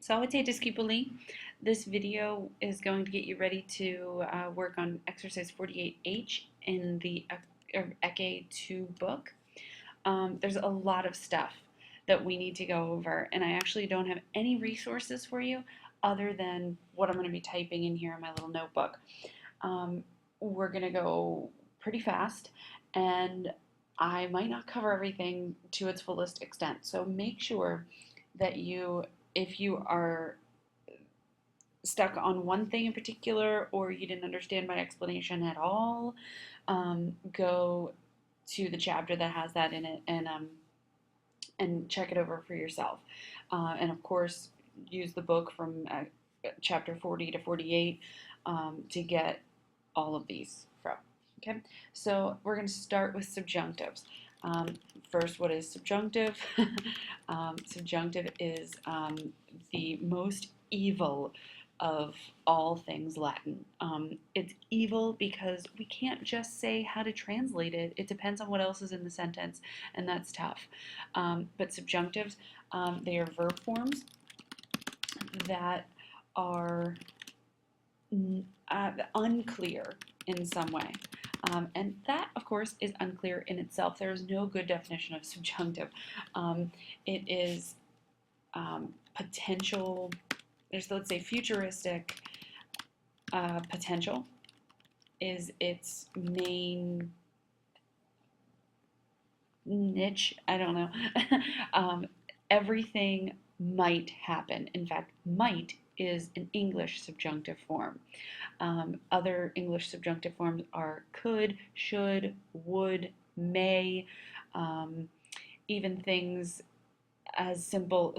Salve discipuli. This video is going to get you ready to work on exercise 48H in the Ecce 2 book. There's a lot of stuff that we need to go over, and I actually don't have any resources for you other than what I'm going to be typing in here in my little notebook. We're going to go pretty fast, and I might not cover everything to its fullest extent, so make sure that if you are stuck on one thing in particular or you didn't understand my explanation at all, go to the chapter that has that in it and check it over for yourself. And of course, use the book from chapter 40 to 48 to get all of these from. Okay, so we're going to start with subjunctives. First, what is subjunctive? Subjunctive is the most evil of all things Latin. It's evil because we can't just say how to translate it. It depends on what else is in the sentence, and that's tough. But subjunctives, they are verb forms that are unclear in some way. And that, of course, is unclear in itself. There is no good definition of subjunctive. It is potential, there's, let's say, futuristic potential is its main niche. I don't know. Everything might happen. In fact, might is an English subjunctive form. Other English subjunctive forms are could, should, would, may, even things as simple,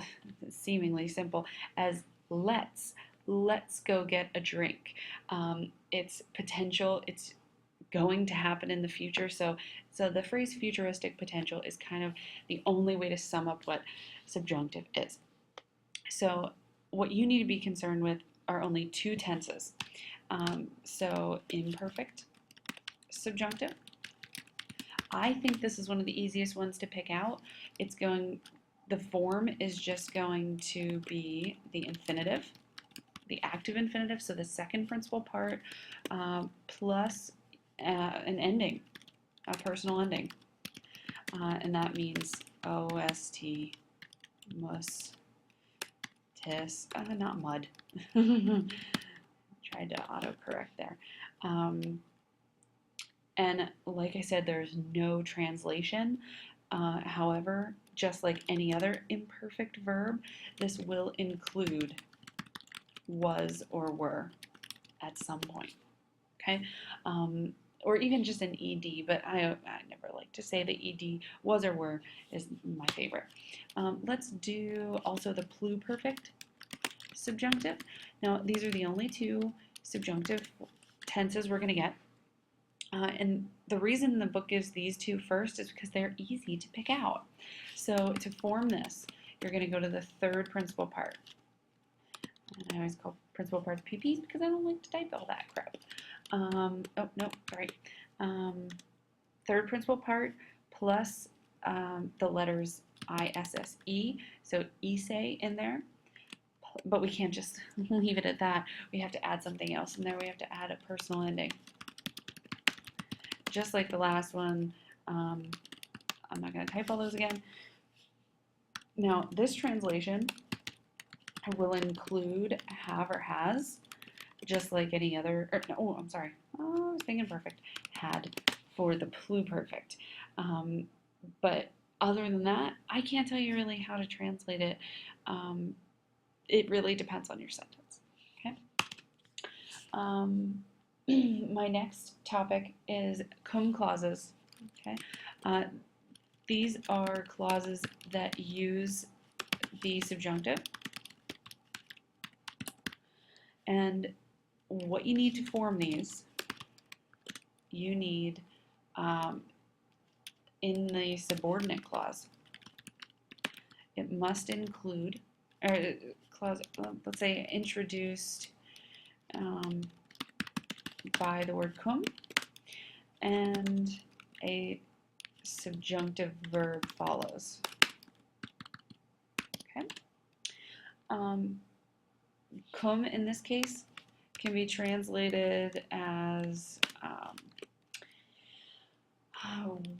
seemingly simple, as let's go get a drink. It's potential, it's going to happen in the future. So the phrase futuristic potential is kind of the only way to sum up what subjunctive is. So what you need to be concerned with are only two tenses. So imperfect subjunctive. I think this is one of the easiest ones to pick out. The form is just going to be the infinitive, the active infinitive, so the second principal part, plus an ending, a personal ending. And that means OST, mus, tis, not mud. Tried to autocorrect there. And like I said, there's no translation. However, just like any other imperfect verb, this will include was or were at some point. Okay? Or even just an ed, but I never like to say the ed. Was or were is my favorite. Let's do also the pluperfect subjunctive. Now, these are the only two subjunctive tenses we're going to get. And the reason the book gives these two first is because they're easy to pick out. So to form this, you're going to go to the third principal part. And I always call principal parts PPs because I don't like to type all that crap. Oh, no, sorry. Third principal part plus the letters ISSE, so ise in there. But we can't just leave it at that. We have to add something else in there. We have to add a personal ending. Just like the last one, I'm not going to type all those again. Now, this translation will include have or has, just like any other, or, no, oh, I'm sorry, I was thinking perfect, had for the pluperfect. But other than that, I can't tell you really how to translate it. It really depends on your sentence. Okay. My next topic is cum clauses. Okay. These are clauses that use the subjunctive. And what you need to form these, you need in the subordinate clause, it must include, or clause, let's say introduced by the word cum, and a subjunctive verb follows. Okay. Cum in this case can be translated as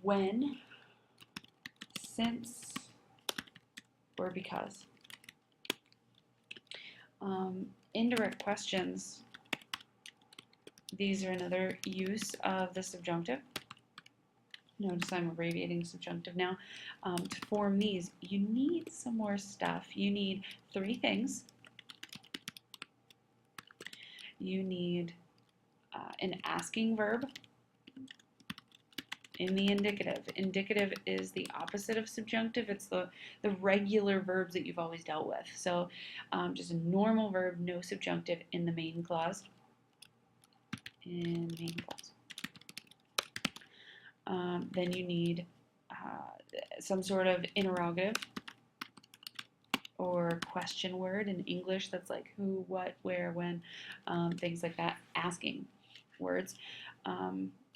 when, since, or because. Indirect questions, these are another use of the subjunctive. Notice I'm abbreviating subjunctive now. To form these, you need some more stuff. You need three things. You need an asking verb in the indicative. Indicative is the opposite of subjunctive. It's the regular verbs that you've always dealt with. So just a normal verb, no subjunctive in the main clause. In main clause. Then you need some sort of interrogative or question word in English that's like who, what, where, when, things like that. Asking words.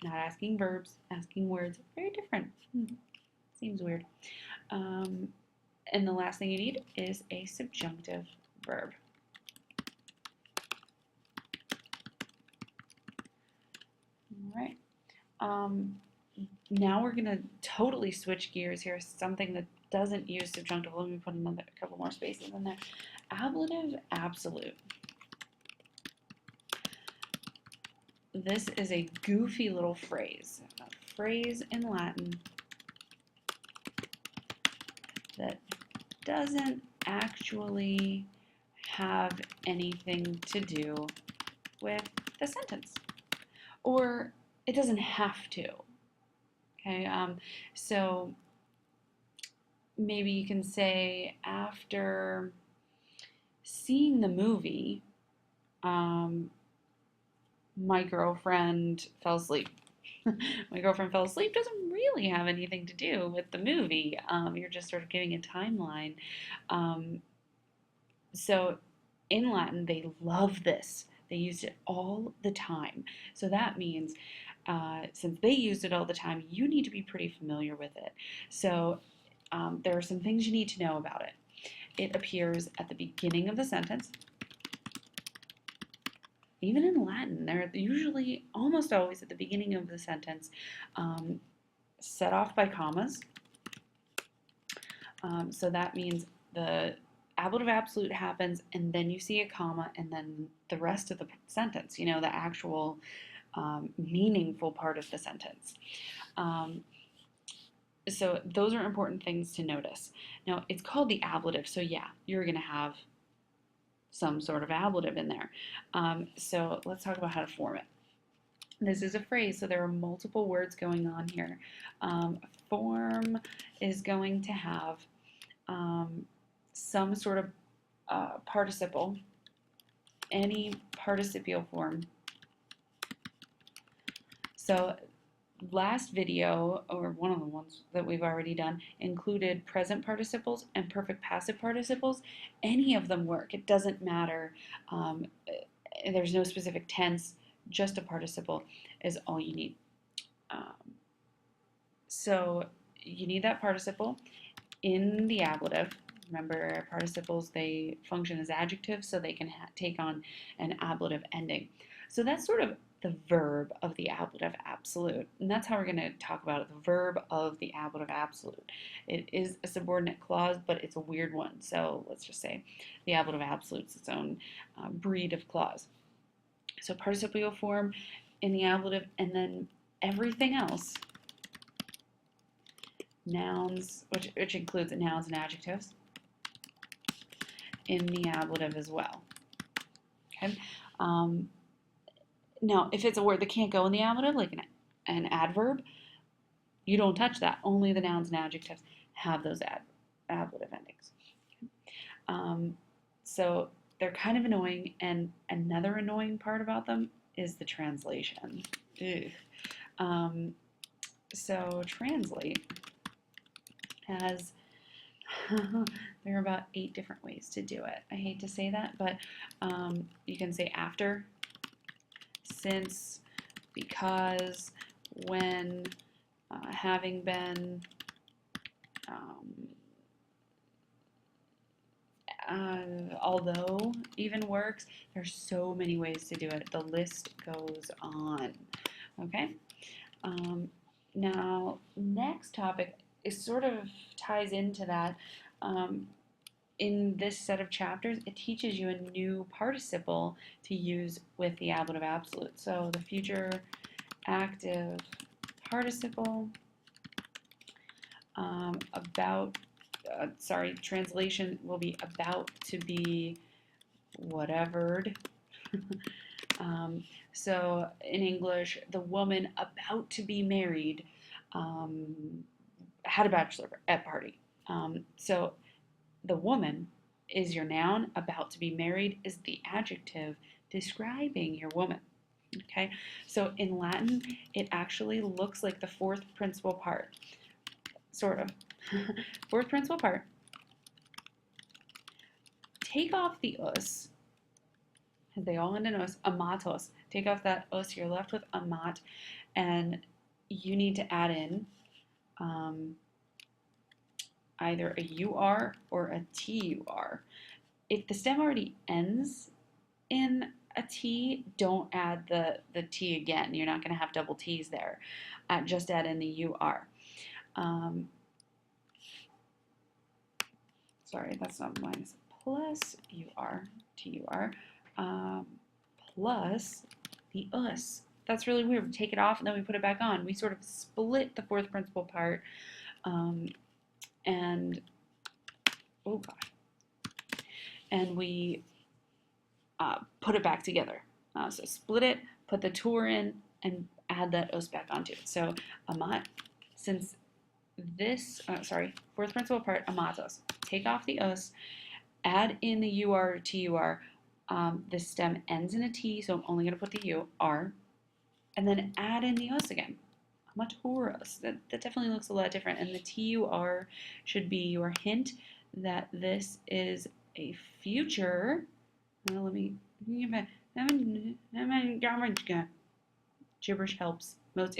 Not asking verbs, asking words. Very different. Seems weird. And the last thing you need is a subjunctive verb. All right. Now we're going to totally switch gears here. Something that doesn't use subjunctive. Let me put a couple more spaces in there. Ablative absolute. This is a goofy little phrase. A phrase in Latin that doesn't actually have anything to do with the sentence. Or it doesn't have to. Okay, so maybe you can say after seeing the movie, my girlfriend fell asleep. My girlfriend fell asleep doesn't really have anything to do with the movie. You're just sort of giving a timeline. So in Latin, they love this. They used it all the time. So that means since they used it all the time, you need to be pretty familiar with it. So there are some things you need to know about it. It appears at the beginning of the sentence. Even in Latin, they're usually almost always at the beginning of the sentence, set off by commas. So that means the ablative absolute happens, and then you see a comma, and then the rest of the sentence, the actual meaningful part of the sentence. So those are important things to notice. Now, it's called the ablative, so yeah, you're going to have some sort of ablative in there. So let's talk about how to form it. This is a phrase, so there are multiple words going on here. Form is going to have some sort of participle, any participial form. So last video, or one of the ones that we've already done, included present participles and perfect passive participles. Any of them work. It doesn't matter. There's no specific tense. Just a participle is all you need. So you need that participle in the ablative. Remember, participles, they function as adjectives, so they can take on an ablative ending. So that's sort of the verb of the ablative absolute. And that's how we're going to talk about it, the verb of the ablative absolute. It is a subordinate clause, but it's a weird one. So let's just say the ablative absolute is its own breed of clause. So participial form in the ablative, and then everything else, nouns, which includes nouns and adjectives, in the ablative as well. Okay. Now, if it's a word that can't go in the ablative, like an adverb, you don't touch that. Only the nouns and adjectives have those ablative endings. So they're kind of annoying, and another annoying part about them is the translation. So translate has, there are about 8 different ways to do it. I hate to say that, but you can say after, since, because, when, having been, although even works. There's so many ways to do it. The list goes on. Okay. Now, next topic is sort of ties into that. In this set of chapters, it teaches you a new participle to use with the ablative absolute. So the future active participle, translation will be about to be whatevered. So in English, the woman about to be married had a bachelorette party. So the woman is your noun, about to be married is the adjective describing your woman. Okay, so in Latin, it actually looks like the fourth principal part, sort of. Fourth principal part. Take off the us, they all end in us, amatos. Take off that us, you're left with amat, and you need to add in either a ur or a tur. If the stem already ends in a T, don't add the T again. You're not going to have double T's there. Just add in the UR. Sorry, that's not minus. Plus UR, TUR, plus the us. That's really weird. We take it off and then we put it back on. We sort of split the fourth principal part and, oh gosh, and we put it back together. So split it, put the tour in, and add that os back onto it. So amat, since this, fourth principal part, amatos. Take off the os, add in the ur or tur. The stem ends in a T, so I'm only going to put the UR, and then add in the os again. Amatoros. That definitely looks a lot different, and the TUR should be your hint that this is a future. Well, let me. Gibberish helps most.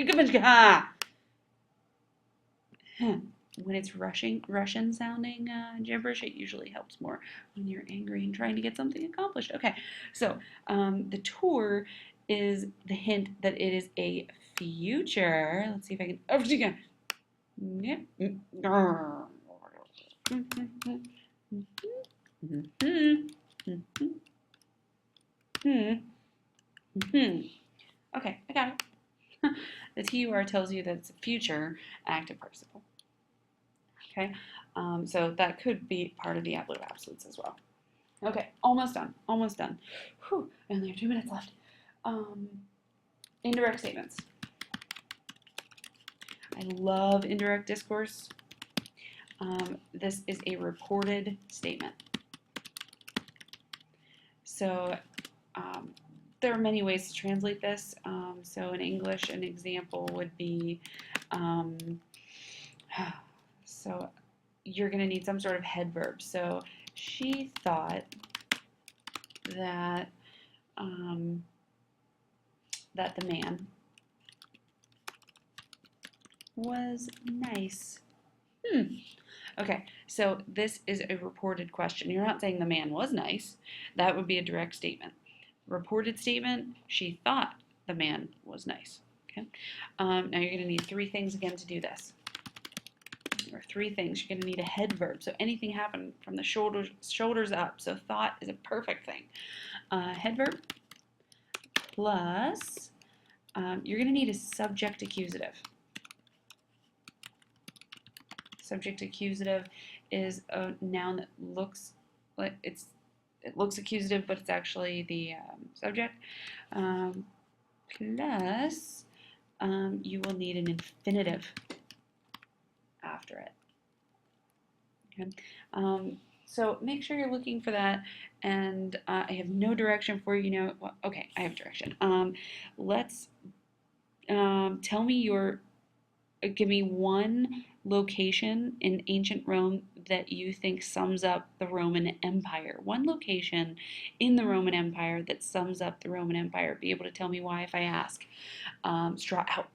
When it's Russian sounding gibberish, it usually helps more when you're angry and trying to get something accomplished. Okay, so the tour is the hint that it is a future. Let's see if I can. Oh, again. Okay, I got it. The TUR tells you that it's a future active participle. Okay, so that could be part of the ablative absolutes as well. Okay, almost done, almost done. Whew, I only have 2 minutes left. Indirect statements. I love indirect discourse. This is a reported statement. So there are many ways to translate this. So in English, an example would be, so you're going to need some sort of head verb. So she thought that that the man was nice. Okay, so this is a reported question. You're not saying the man was nice. That would be a direct statement. Reported statement, she thought the man was nice. Okay. Now you're going to need 3 things again to do this. There are 3 things. You're going to need a head verb. So anything happened from the shoulders up. So thought is a perfect thing. Head verb plus you're going to need a subject accusative. Subject accusative is a noun that looks like it looks accusative, but it's actually the subject. Plus, you will need an infinitive after it. Okay. So make sure you're looking for that. And I have no direction for you now. Well, okay, I have direction. Let's tell me give me one location in ancient Rome that you think sums up the Roman Empire. One location in the Roman Empire that sums up the Roman Empire. Be able to tell me why if I ask. Straw out.